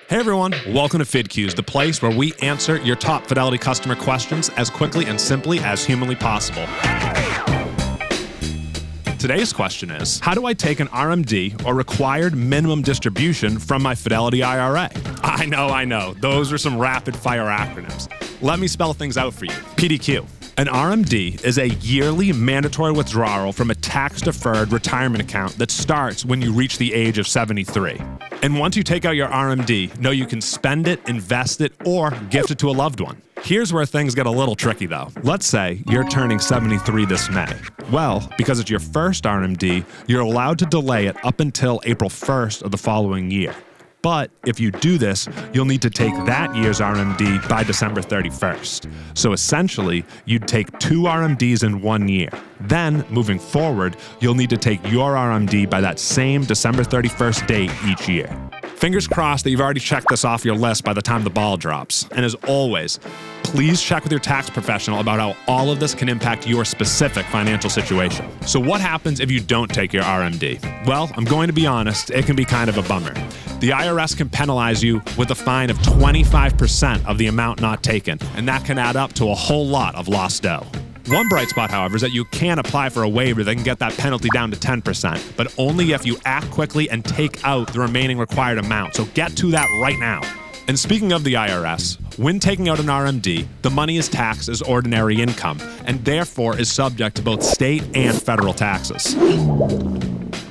Hey everyone, welcome to FidQs, the place where we answer your top Fidelity customer questions as quickly and simply as humanly possible. Today's question is, how do I take an RMD, or required minimum distribution, from my Fidelity IRA? I know, those are some rapid-fire acronyms. Let me spell things out for you. PDQ. An RMD is a yearly mandatory withdrawal from a tax-deferred retirement account that starts when you reach the age of 73. And once you take out your RMD, know you can spend it, invest it, or gift it to a loved one. Here's where things get a little tricky though. Let's say you're turning 73 this May. Well, because it's your first RMD, you're allowed to delay it up until April 1st of the following year. But if you do this, you'll need to take that year's RMD by December 31st. So essentially, you'd take 2 RMDs in 1 year. Then, moving forward, you'll need to take your RMD by that same December 31st date each year. Fingers crossed that you've already checked this off your list by the time the ball drops. And as always, please check with your tax professional about how all of this can impact your specific financial situation. So what happens if you don't take your RMD? Well, I'm going to be honest, it can be kind of a bummer. The IRS can penalize you with a fine of 25% of the amount not taken, and that can add up to a whole lot of lost dough. One bright spot, however, is that you can apply for a waiver that can get that penalty down to 10%, but only if you act quickly and take out the remaining required amount. So get to that right now. And speaking of the IRS, when taking out an RMD, the money is taxed as ordinary income, and therefore is subject to both state and federal taxes.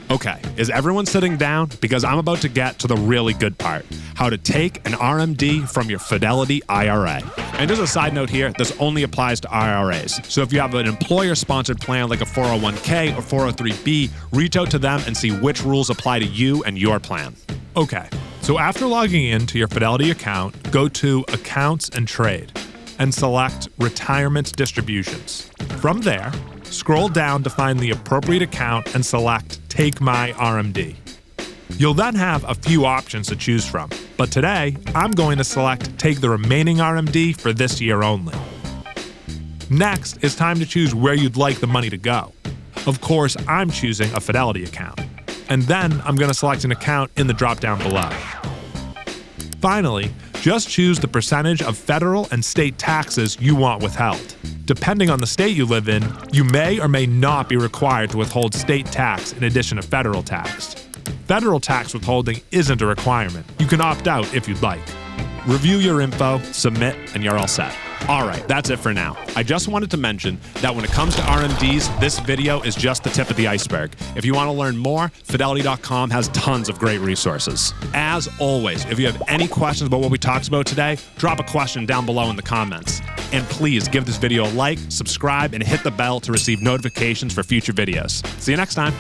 Okay, is everyone sitting down? Because I'm about to get to the really good part. How to take an RMD from your Fidelity IRA. And just a side note here, this only applies to IRAs. So if you have an employer-sponsored plan like a 401k or 403b, reach out to them and see which rules apply to you and your plan. Okay, so after logging into your Fidelity account, go to Accounts and Trade and select Retirement Distributions. From there, scroll down to find the appropriate account and select Take My RMD. You'll then have a few options to choose from, but today I'm going to select Take the remaining RMD for this year only. Next, it's time to choose where you'd like the money to go. Of course, I'm choosing a Fidelity account, and then I'm going to select an account in the drop-down below. Finally, just choose the percentage of federal and state taxes you want withheld. Depending on the state you live in, you may or may not be required to withhold state tax in addition to federal tax. Federal tax withholding isn't a requirement. You can opt out if you'd like. Review your info, submit, and you're all set. All right, that's it for now. I just wanted to mention that when it comes to RMDs, this video is just the tip of the iceberg. If you want to learn more, Fidelity.com has tons of great resources. As always, if you have any questions about what we talked about today, drop a question down below in the comments. And please give this video a like, subscribe, and hit the bell to receive notifications for future videos. See you next time.